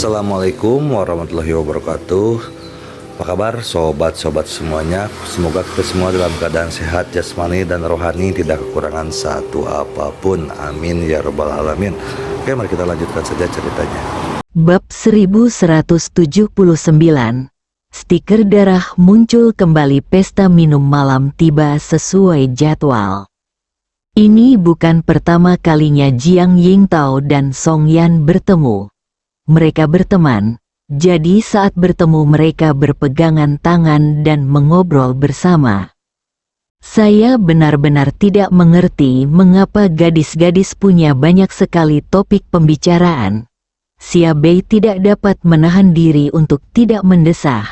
Assalamualaikum warahmatullahi wabarakatuh. Apa kabar sobat-sobat semuanya? Semoga kita semua dalam keadaan sehat jasmani dan rohani, tidak kekurangan satu apapun. Amin ya rabbal alamin. Oke, mari kita lanjutkan saja ceritanya. Bab 1179. Stiker darah muncul kembali. Pesta minum malam tiba sesuai jadwal. Ini bukan pertama kalinya Jiang Yingtao dan Song Yan bertemu. Mereka berteman, jadi saat bertemu mereka berpegangan tangan dan mengobrol bersama. Saya benar-benar tidak mengerti mengapa gadis-gadis punya banyak sekali topik pembicaraan. Xia Bei tidak dapat menahan diri untuk tidak mendesah.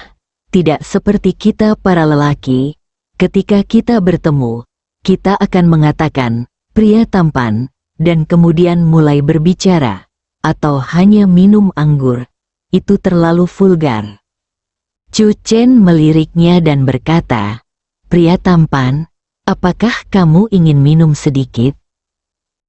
Tidak seperti kita para lelaki, ketika kita bertemu, kita akan mengatakan, pria tampan, dan kemudian mulai berbicara. Atau hanya minum anggur, itu terlalu vulgar. Chu Chen meliriknya dan berkata, pria tampan, apakah kamu ingin minum sedikit?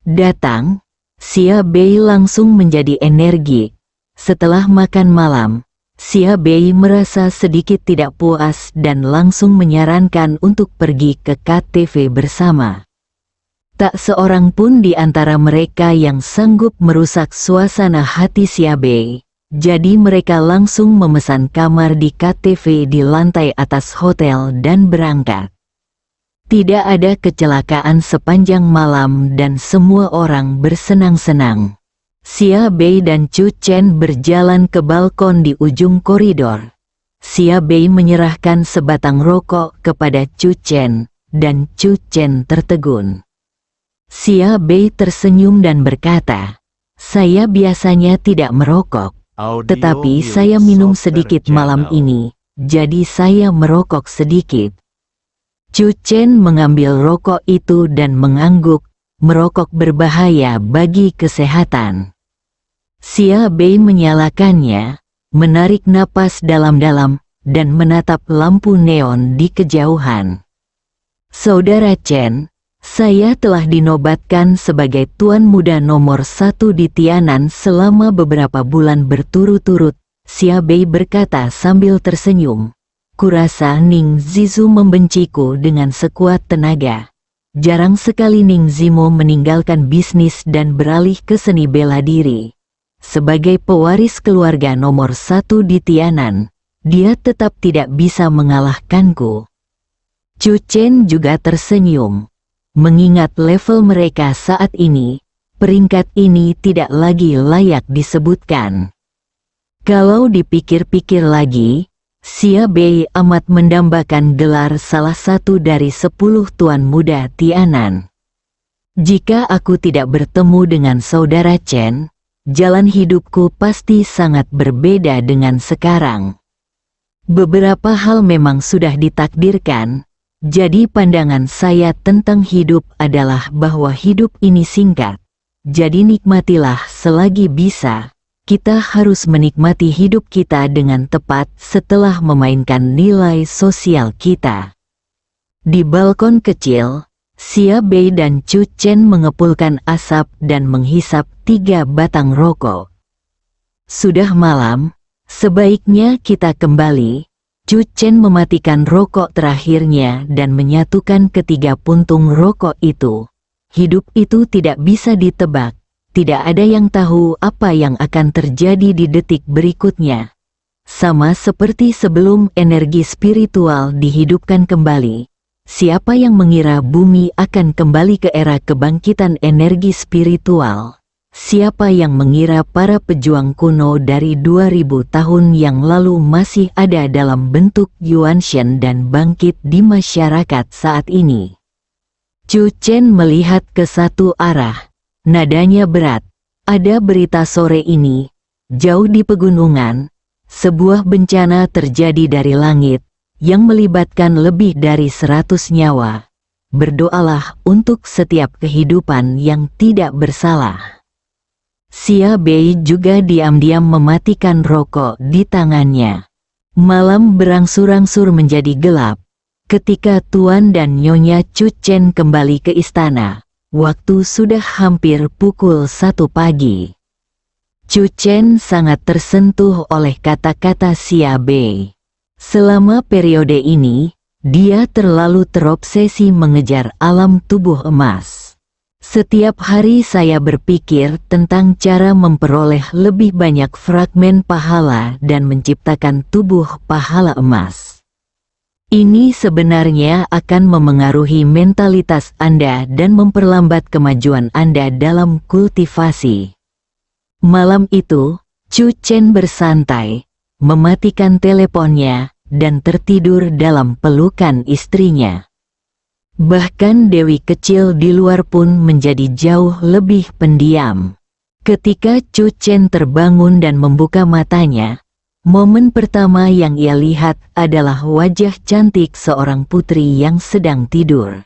Datang, Xia Bei langsung menjadi energik. Setelah makan malam, Xia Bei merasa sedikit tidak puas dan langsung menyarankan untuk pergi ke KTV bersama. Tak seorang pun di antara mereka yang sanggup merusak suasana hati Xia Bei, jadi mereka langsung memesan kamar di KTV di lantai atas hotel dan berangkat. Tidak ada kecelakaan sepanjang malam dan semua orang bersenang-senang. Xia Bei dan Chu Chen berjalan ke balkon di ujung koridor. Xia Bei menyerahkan sebatang rokok kepada Chu Chen, dan Chu Chen tertegun. Xia Bei tersenyum dan berkata, saya biasanya tidak merokok, tetapi saya minum sedikit malam ini, jadi saya merokok sedikit. Chu Chen mengambil rokok itu dan mengangguk, merokok berbahaya bagi kesehatan. Xia Bei menyalakannya, menarik napas dalam-dalam, dan menatap lampu neon di kejauhan. Saudara Chen, saya telah dinobatkan sebagai tuan muda nomor 1 di Tianan selama beberapa bulan berturut-turut, Xia Bei berkata sambil tersenyum. Kurasa Ning Zizu membenciku dengan sekuat tenaga. Jarang sekali Ning Zimo meninggalkan bisnis dan beralih ke seni bela diri. Sebagai pewaris keluarga nomor 1 di Tianan, dia tetap tidak bisa mengalahkanku. Chu Chen juga tersenyum. Mengingat level mereka saat ini, peringkat ini tidak lagi layak disebutkan. Kalau dipikir-pikir lagi, Xia Bei amat mendambakan gelar salah satu dari 10 tuan muda Tianan. Jika aku tidak bertemu dengan saudara Chen, jalan hidupku pasti sangat berbeda dengan sekarang. Beberapa hal memang sudah ditakdirkan. Jadi pandangan saya tentang hidup adalah bahwa hidup ini singkat. Jadi nikmatilah selagi bisa. Kita harus menikmati hidup kita dengan tepat setelah memainkan nilai sosial kita. Di balkon kecil, Xia Bei dan Chu Chen mengepulkan asap dan menghisap 3 batang rokok. Sudah malam, sebaiknya kita kembali. Chu Chen mematikan rokok terakhirnya dan menyatukan ketiga puntung rokok itu. Hidup itu tidak bisa ditebak, tidak ada yang tahu apa yang akan terjadi di detik berikutnya. Sama seperti sebelum energi spiritual dihidupkan kembali, siapa yang mengira bumi akan kembali ke era kebangkitan energi spiritual? Siapa yang mengira para pejuang kuno dari 2000 tahun yang lalu masih ada dalam bentuk Yuanshan dan bangkit di masyarakat saat ini? Chu Chen melihat ke satu arah. Nadanya berat. Ada berita sore ini. Jauh di pegunungan, sebuah bencana terjadi dari langit, yang melibatkan lebih dari 100 nyawa. Berdoalah untuk setiap kehidupan yang tidak bersalah. Xia Bei juga diam-diam mematikan rokok di tangannya. Malam berangsur-angsur menjadi gelap. Ketika Tuan dan Nyonya Chu Chen kembali ke istana, waktu sudah hampir pukul 1 pagi. Chu Chen sangat tersentuh oleh kata-kata Xia Bei. Selama periode ini, dia terlalu terobsesi mengejar alam tubuh emas. Setiap hari saya berpikir tentang cara memperoleh lebih banyak fragmen pahala dan menciptakan tubuh pahala emas. Ini sebenarnya akan memengaruhi mentalitas Anda dan memperlambat kemajuan Anda dalam kultivasi. Malam itu, Chu Chen bersantai, mematikan teleponnya, dan tertidur dalam pelukan istrinya. Bahkan Dewi kecil di luar pun menjadi jauh lebih pendiam. Ketika Chu Chen terbangun dan membuka matanya, momen pertama yang ia lihat adalah wajah cantik seorang putri yang sedang tidur.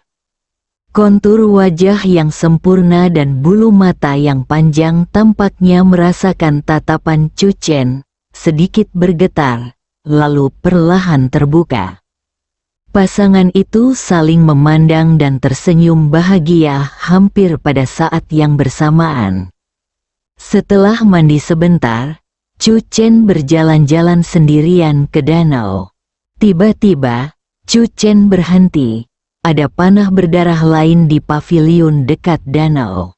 Kontur wajah yang sempurna dan bulu mata yang panjang tampaknya merasakan tatapan Chu Chen, sedikit bergetar, lalu perlahan terbuka. Pasangan itu saling memandang dan tersenyum bahagia hampir pada saat yang bersamaan. Setelah mandi sebentar, Chu Chen berjalan-jalan sendirian ke danau. Tiba-tiba, Chu Chen berhenti. Ada panah berdarah lain di paviliun dekat danau.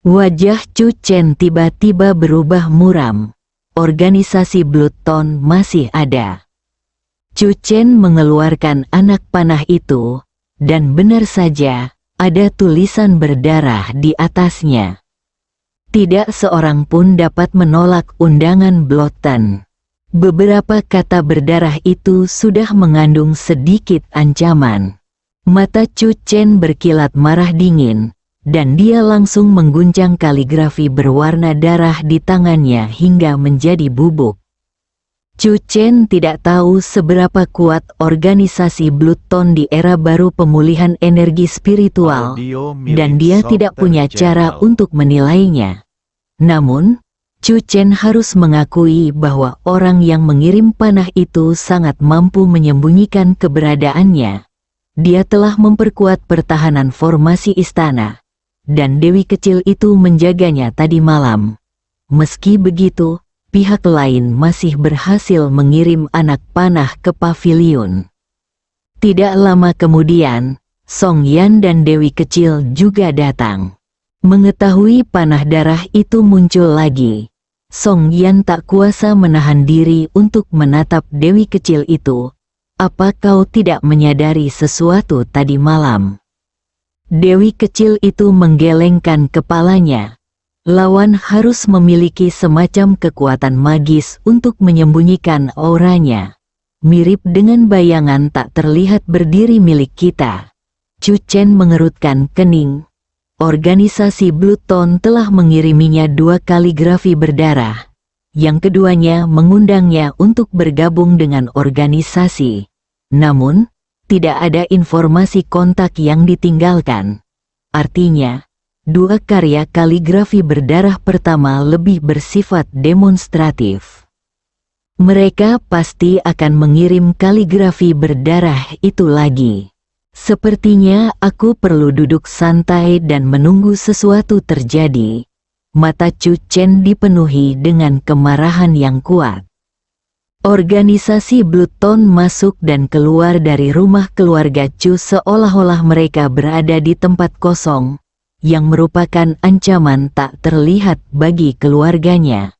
Wajah Chu Chen tiba-tiba berubah muram. Organisasi Bloodstone masih ada. Chu Chen mengeluarkan anak panah itu, dan benar saja, ada tulisan berdarah di atasnya. Tidak seorang pun dapat menolak undangan Bloodstone. Beberapa kata berdarah itu sudah mengandung sedikit ancaman. Mata Chu Chen berkilat marah dingin, dan dia langsung mengguncang kaligrafi berwarna darah di tangannya hingga menjadi bubuk. Chu Chen tidak tahu seberapa kuat organisasi Bloodstone di era baru pemulihan energi spiritual, dan dia tidak punya cara untuk menilainya. Namun, Chu Chen harus mengakui bahwa orang yang mengirim panah itu sangat mampu menyembunyikan keberadaannya. Dia telah memperkuat pertahanan formasi istana, dan Dewi kecil itu menjaganya tadi malam. Meski begitu, pihak lain masih berhasil mengirim anak panah ke paviliun. Tidak lama kemudian, Song Yan dan Dewi kecil juga datang. Mengetahui panah darah itu muncul lagi, Song Yan tak kuasa menahan diri untuk menatap Dewi kecil itu. Apa kau tidak menyadari sesuatu tadi malam? Dewi kecil itu menggelengkan kepalanya. Lawan harus memiliki semacam kekuatan magis untuk menyembunyikan auranya. Mirip dengan bayangan tak terlihat berdiri milik kita. Chu Chen mengerutkan kening. Organisasi Bloodstone telah mengiriminya 2 kaligrafi berdarah. Yang keduanya mengundangnya untuk bergabung dengan organisasi. Namun, tidak ada informasi kontak yang ditinggalkan. Artinya, 2 karya kaligrafi berdarah pertama lebih bersifat demonstratif. Mereka pasti akan mengirim kaligrafi berdarah itu lagi. Sepertinya aku perlu duduk santai dan menunggu sesuatu terjadi. Mata Chu Chen dipenuhi dengan kemarahan yang kuat. Organisasi Bloodstone masuk dan keluar dari rumah keluarga Chu seolah-olah mereka berada di tempat kosong, yang merupakan ancaman tak terlihat bagi keluarganya.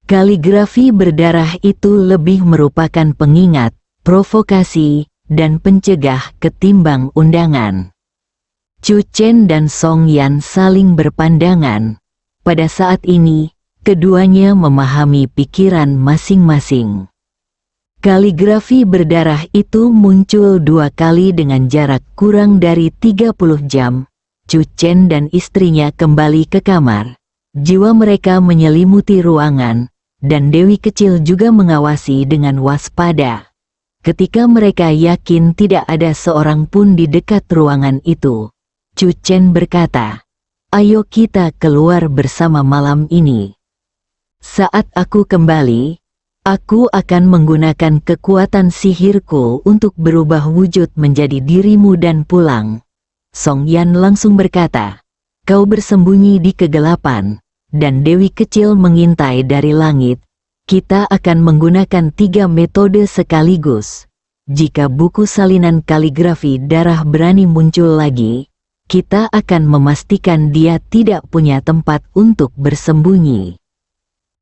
Kaligrafi berdarah itu lebih merupakan pengingat, provokasi, dan pencegah ketimbang undangan. Chu Chen dan Song Yan saling berpandangan. Pada saat ini, keduanya memahami pikiran masing-masing. Kaligrafi berdarah itu muncul 2 kali dengan jarak kurang dari 30 jam. Chu Chen dan istrinya kembali ke kamar. Jiwa mereka menyelimuti ruangan, dan Dewi kecil juga mengawasi dengan waspada. Ketika mereka yakin tidak ada seorang pun di dekat ruangan itu, Chu Chen berkata, "Ayo kita keluar bersama malam ini. Saat aku kembali, aku akan menggunakan kekuatan sihirku untuk berubah wujud menjadi dirimu dan pulang." Song Yan langsung berkata, "Kau bersembunyi di kegelapan, dan Dewi Kecil mengintai dari langit, kita akan menggunakan 3 metode sekaligus. Jika buku salinan kaligrafi darah berani muncul lagi, kita akan memastikan dia tidak punya tempat untuk bersembunyi.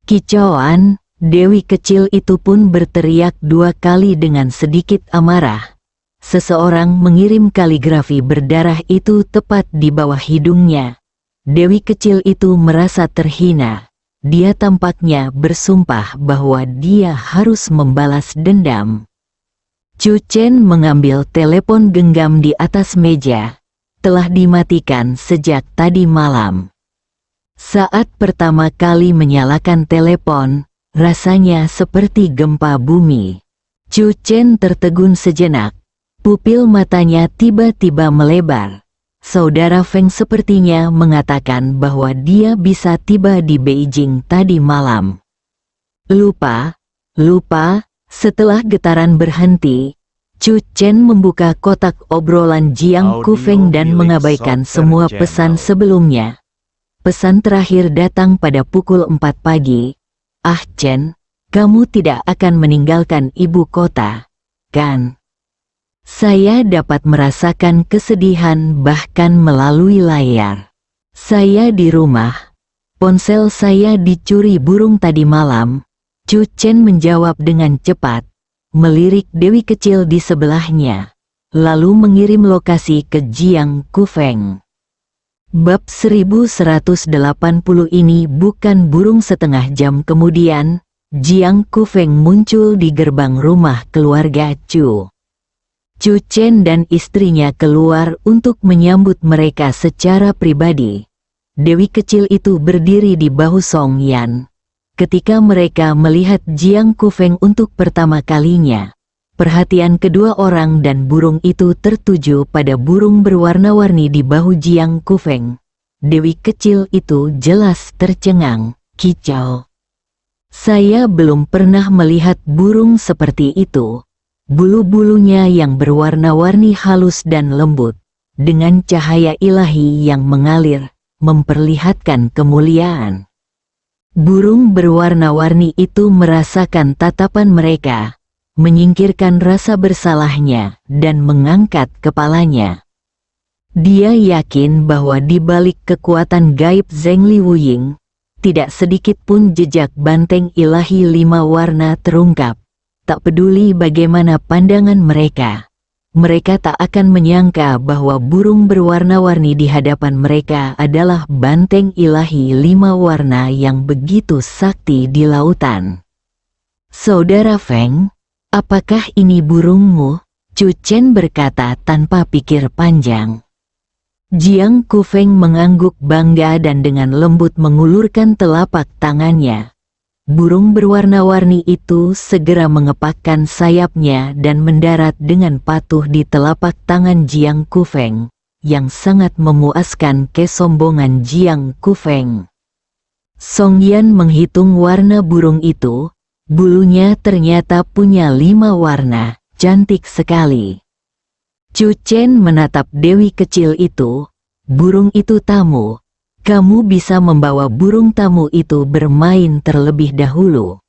Kicauan Dewi Kecil itu pun berteriak 2 kali dengan sedikit amarah. Seseorang mengirim kaligrafi berdarah itu tepat di bawah hidungnya. Dewi Kecil itu merasa terhina. Dia tampaknya bersumpah bahwa dia harus membalas dendam. Chu Chen mengambil telepon genggam di atas meja. Telah dimatikan sejak tadi malam. Saat pertama kali menyalakan telepon, rasanya seperti gempa bumi. Chu Chen tertegun sejenak. Pupil matanya tiba-tiba melebar. Saudara Feng sepertinya mengatakan bahwa dia bisa tiba di Beijing tadi malam. Lupa. Setelah getaran berhenti, Chu Chen membuka kotak obrolan Jiang Kufeng dan mengabaikan semua pesan sebelumnya. Pesan terakhir datang pada pukul 4 pagi. Ah Chen, kamu tidak akan meninggalkan ibu kota, kan? Saya dapat merasakan kesedihan bahkan melalui layar. Saya di rumah. Ponsel saya dicuri burung tadi malam. Chu Chen menjawab dengan cepat, melirik Dewi Kecil di sebelahnya, lalu mengirim lokasi ke Jiang Kufeng. Bab 1180 ini bukan burung. Setengah jam kemudian, Jiang Kufeng muncul di gerbang rumah keluarga Chu. Chu Chen dan istrinya keluar untuk menyambut mereka secara pribadi. Dewi Kecil itu berdiri di bahu Song Yan. Ketika mereka melihat Jiang Kufeng untuk pertama kalinya, perhatian kedua orang dan burung itu tertuju pada burung berwarna-warni di bahu Jiang Kufeng. Dewi Kecil itu jelas tercengang, kicau. Saya belum pernah melihat burung seperti itu. Bulu-bulunya yang berwarna-warni halus dan lembut, dengan cahaya ilahi yang mengalir, memperlihatkan kemuliaan. Burung berwarna-warni itu merasakan tatapan mereka, menyingkirkan rasa bersalahnya, dan mengangkat kepalanya. Dia yakin bahwa di balik kekuatan gaib Zheng Liwuying, tidak sedikit pun jejak banteng ilahi 5 warna terungkap. Tak peduli bagaimana pandangan mereka, mereka tak akan menyangka bahwa burung berwarna-warni di hadapan mereka adalah banteng ilahi 5 warna yang begitu sakti di lautan. Saudara Feng, apakah ini burungmu? Chu Chen berkata tanpa pikir panjang. Jiang Kufeng mengangguk bangga dan dengan lembut mengulurkan telapak tangannya. Burung berwarna-warni itu segera mengepakkan sayapnya dan mendarat dengan patuh di telapak tangan Jiang Kufeng, yang sangat memuaskan kesombongan Jiang Kufeng. Song Yan menghitung warna burung itu, bulunya ternyata punya 5 warna, cantik sekali. Chu Chen menatap Dewi Kecil itu, burung itu tamu. Kamu bisa membawa burung tamu itu bermain terlebih dahulu.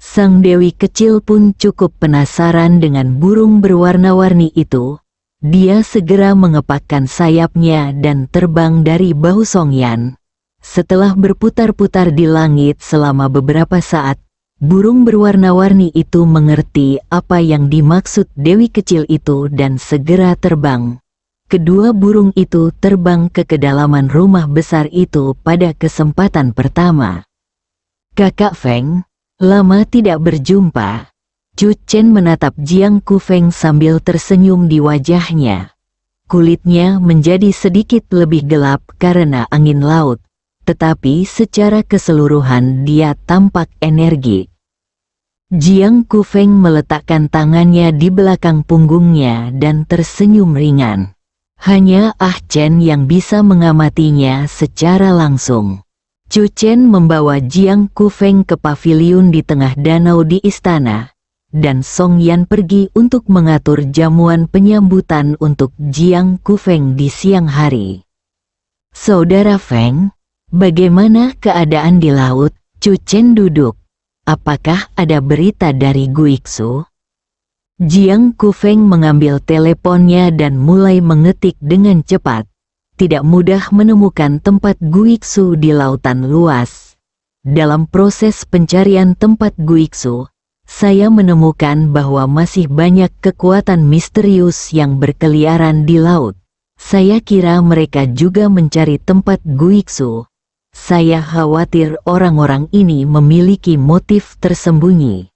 Sang Dewi Kecil pun cukup penasaran dengan burung berwarna-warni itu. Dia segera mengepakkan sayapnya dan terbang dari bahu Song Yan. Setelah berputar-putar di langit selama beberapa saat, burung berwarna-warni itu mengerti apa yang dimaksud Dewi Kecil itu dan segera terbang. Kedua burung itu terbang ke kedalaman rumah besar itu pada kesempatan pertama. Kakak Feng, lama tidak berjumpa. Chu Chen menatap Jiang Kufeng sambil tersenyum di wajahnya. Kulitnya menjadi sedikit lebih gelap karena angin laut, tetapi secara keseluruhan dia tampak energik. Jiang Kufeng meletakkan tangannya di belakang punggungnya dan tersenyum ringan. Hanya Ah Chen yang bisa mengamatinya secara langsung. Chu Chen membawa Jiang Kufeng ke paviliun di tengah danau di istana, dan Song Yan pergi untuk mengatur jamuan penyambutan untuk Jiang Kufeng di siang hari. Saudara Feng, Bagaimana keadaan di laut? Chu Chen duduk. Apakah ada berita dari Guiksu? Jiang Kufeng mengambil teleponnya dan mulai mengetik dengan cepat. Tidak mudah menemukan tempat Guiksu di lautan luas. Dalam proses pencarian tempat Guiksu, saya menemukan bahwa masih banyak kekuatan misterius yang berkeliaran di laut. Saya kira mereka juga mencari tempat Guiksu. Saya khawatir orang-orang ini memiliki motif tersembunyi.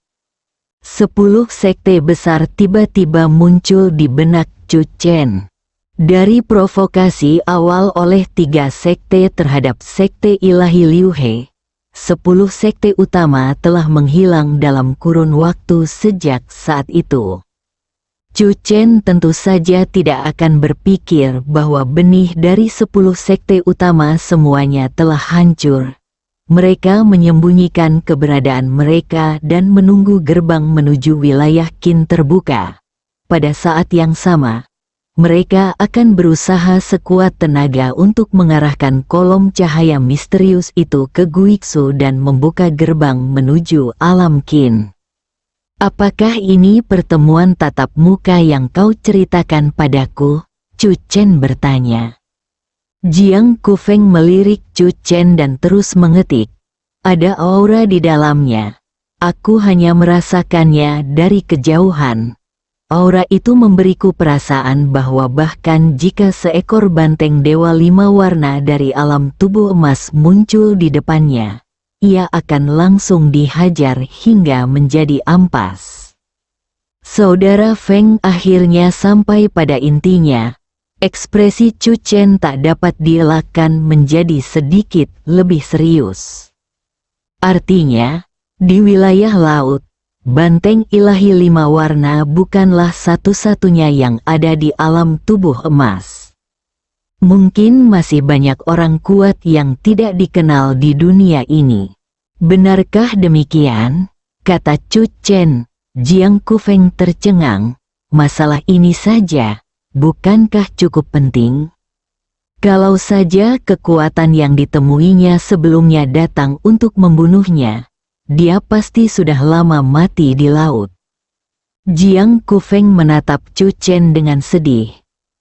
10 sekte besar tiba-tiba muncul di benak Chu Chen. Dari provokasi awal oleh 3 sekte terhadap sekte ilahi Liu He, 10 sekte utama telah menghilang dalam kurun waktu sejak saat itu. Chu Chen tentu saja tidak akan berpikir bahwa benih dari 10 sekte utama semuanya telah hancur. Mereka menyembunyikan keberadaan mereka dan menunggu gerbang menuju wilayah Qin terbuka. Pada saat yang sama, mereka akan berusaha sekuat tenaga untuk mengarahkan kolom cahaya misterius itu ke Guiksu dan membuka gerbang menuju alam Qin. Apakah ini pertemuan tatap muka yang kau ceritakan padaku? Chu Chen bertanya. Jiang Kufeng melirik Chu Chen dan terus mengetik. Ada aura di dalamnya. Aku hanya merasakannya dari kejauhan. Aura itu memberiku perasaan bahwa bahkan jika seekor banteng dewa 5 warna dari alam tubuh emas muncul di depannya, ia akan langsung dihajar hingga menjadi ampas. Saudara Feng akhirnya sampai pada intinya. Ekspresi Chu Chen tak dapat dielakkan menjadi sedikit lebih serius. Artinya, di wilayah laut, banteng ilahi 5 warna bukanlah satu-satunya yang ada di alam tubuh emas. Mungkin masih banyak orang kuat yang tidak dikenal di dunia ini. Benarkah demikian? Kata Chu Chen. Jiang Kufeng tercengang. Masalah ini saja, bukankah cukup penting? Kalau saja kekuatan yang ditemuinya sebelumnya datang untuk membunuhnya, dia pasti sudah lama mati di laut. Jiang Kufeng menatap Chu Chen dengan sedih.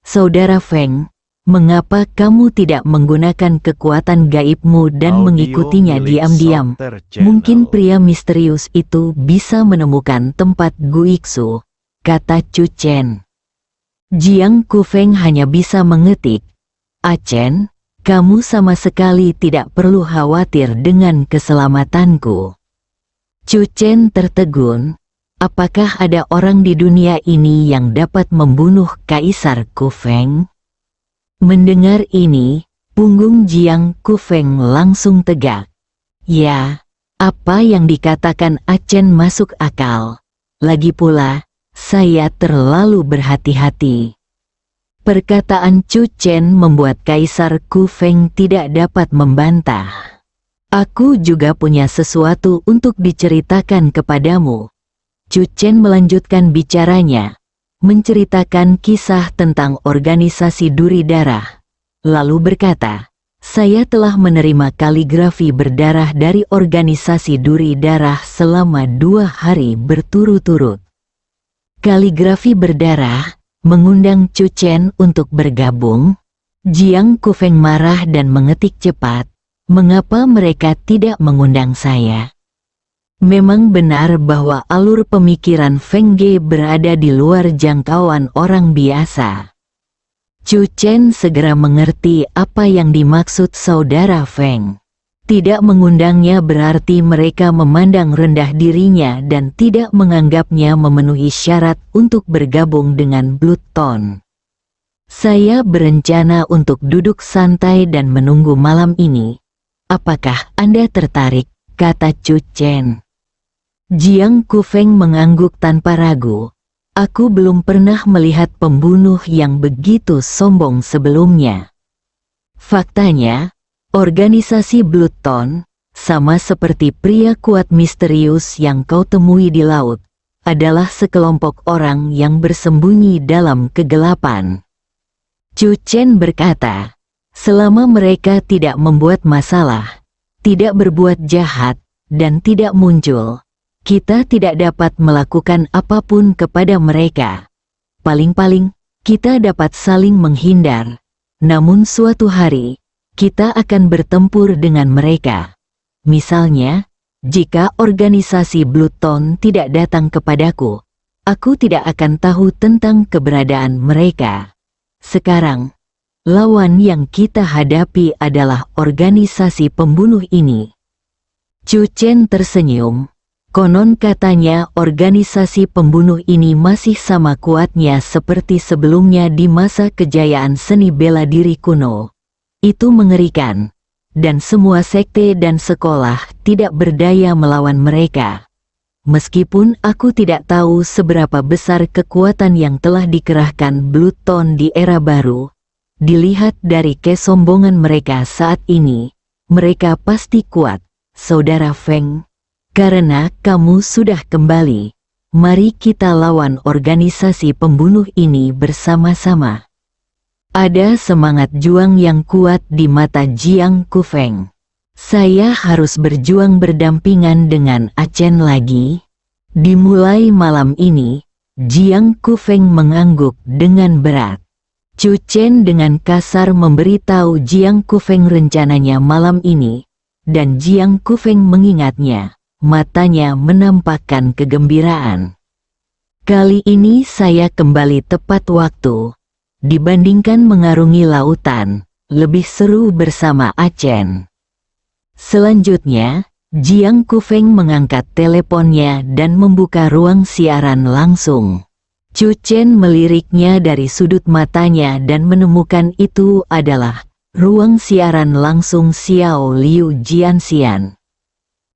Saudara Feng, mengapa kamu tidak menggunakan kekuatan gaibmu dan mengikutinya diam-diam? Mungkin pria misterius itu bisa menemukan tempat Guiksu, kata Chu Chen. Jiang Kufeng hanya bisa mengetik, Chen, kamu sama sekali tidak perlu khawatir dengan keselamatanku. Chu Chen tertegun. Apakah ada orang di dunia ini yang dapat membunuh Kaisar Kufeng? Mendengar ini, punggung Jiang Kufeng langsung tegak. Ya, apa yang dikatakan Chen masuk akal. Lagi pula, saya terlalu berhati-hati. Perkataan Chu Chen membuat Kaisar Kufeng tidak dapat membantah. Aku juga punya sesuatu untuk diceritakan kepadamu. Chu Chen melanjutkan bicaranya, menceritakan kisah tentang organisasi Duri Darah. Lalu berkata, saya telah menerima kaligrafi berdarah dari organisasi Duri Darah selama 2 hari berturut-turut. Kaligrafi berdarah mengundang Chu Chen untuk bergabung. Jiang Kufeng marah dan mengetik cepat, mengapa mereka tidak mengundang saya? Memang benar bahwa alur pemikiran Feng Ge berada di luar jangkauan orang biasa. Chu Chen segera mengerti apa yang dimaksud saudara Feng. Tidak mengundangnya berarti mereka memandang rendah dirinya dan tidak menganggapnya memenuhi syarat untuk bergabung dengan Blood Tone. Saya berencana untuk duduk santai dan menunggu malam ini. Apakah Anda tertarik? Kata Chu Chen. Jiang Kufeng mengangguk tanpa ragu. Aku belum pernah melihat pembunuh yang begitu sombong sebelumnya. Faktanya, organisasi Blood Tone, sama seperti pria kuat misterius yang kau temui di laut, adalah sekelompok orang yang bersembunyi dalam kegelapan. Chu Chen berkata, Selama mereka tidak membuat masalah, tidak berbuat jahat, dan tidak muncul, kita tidak dapat melakukan apapun kepada mereka. Paling-paling, kita dapat saling menghindar. Namun suatu hari, kita akan bertempur dengan mereka. Misalnya, jika organisasi Bluton tidak datang kepadaku, aku tidak akan tahu tentang keberadaan mereka. Sekarang, lawan yang kita hadapi adalah organisasi pembunuh ini. Chu Chen tersenyum. Konon katanya organisasi pembunuh ini masih sama kuatnya seperti sebelumnya di masa kejayaan seni bela diri kuno. Itu mengerikan. Dan semua sekte dan sekolah tidak berdaya melawan mereka. Meskipun aku tidak tahu seberapa besar kekuatan yang telah dikerahkan Bluton di era baru, dilihat dari kesombongan mereka saat ini, mereka pasti kuat, Saudara Feng. Karena kamu sudah kembali, mari kita lawan organisasi pembunuh ini bersama-sama. Ada semangat juang yang kuat di mata Jiang Kufeng. Saya harus berjuang berdampingan dengan Achen lagi. Dimulai malam ini, Jiang Kufeng mengangguk dengan berat. Chu Chen dengan kasar memberitahu Jiang Kufeng rencananya malam ini, dan Jiang Kufeng mengingatnya, matanya menampakkan kegembiraan. Kali ini saya kembali tepat waktu. Dibandingkan mengarungi lautan, lebih seru bersama Achen. Selanjutnya, Jiang Kufeng mengangkat teleponnya dan membuka ruang siaran langsung. Chu Chen meliriknya dari sudut matanya dan menemukan itu adalah ruang siaran langsung Xiao Liu Jianxian.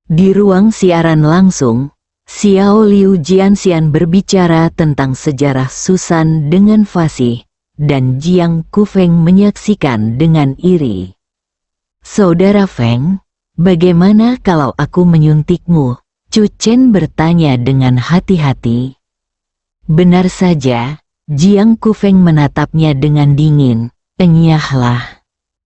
Di ruang siaran langsung, Xiao Liu Jianxian berbicara tentang sejarah Susan dengan fasih, dan Jiang Kufeng menyaksikan dengan iri. Saudara Feng, bagaimana kalau aku menyuntikmu? Chu Chen bertanya dengan hati-hati. Benar saja, Jiang Kufeng menatapnya dengan dingin. Enyahlah.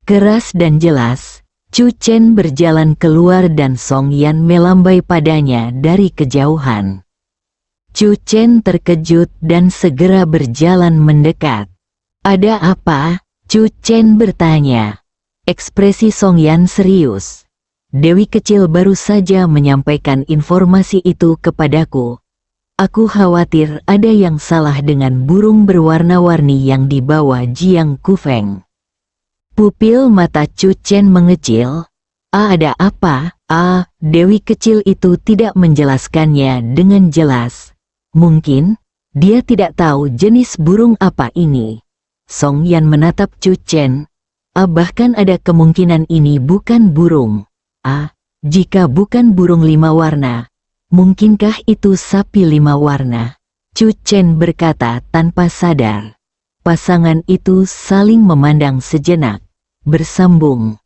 Keras dan jelas, Chu Chen berjalan keluar dan Song Yan melambai padanya dari kejauhan. Chu Chen terkejut dan segera berjalan mendekat. Ada apa? Chu Chen bertanya. Ekspresi Song Yan serius. Dewi kecil baru saja menyampaikan informasi itu kepadaku. Aku khawatir ada yang salah dengan burung berwarna-warni yang dibawa Jiang Kufeng. Pupil mata Chu Chen mengecil. Ada apa? Dewi kecil itu tidak menjelaskannya dengan jelas. Mungkin, dia tidak tahu jenis burung apa ini. Song Yan menatap Chu Chen. Bahkan ada kemungkinan ini bukan burung. Jika bukan burung 5 warna, mungkinkah itu sapi 5 warna? Chu Chen berkata tanpa sadar. Pasangan itu saling memandang sejenak, bersambung.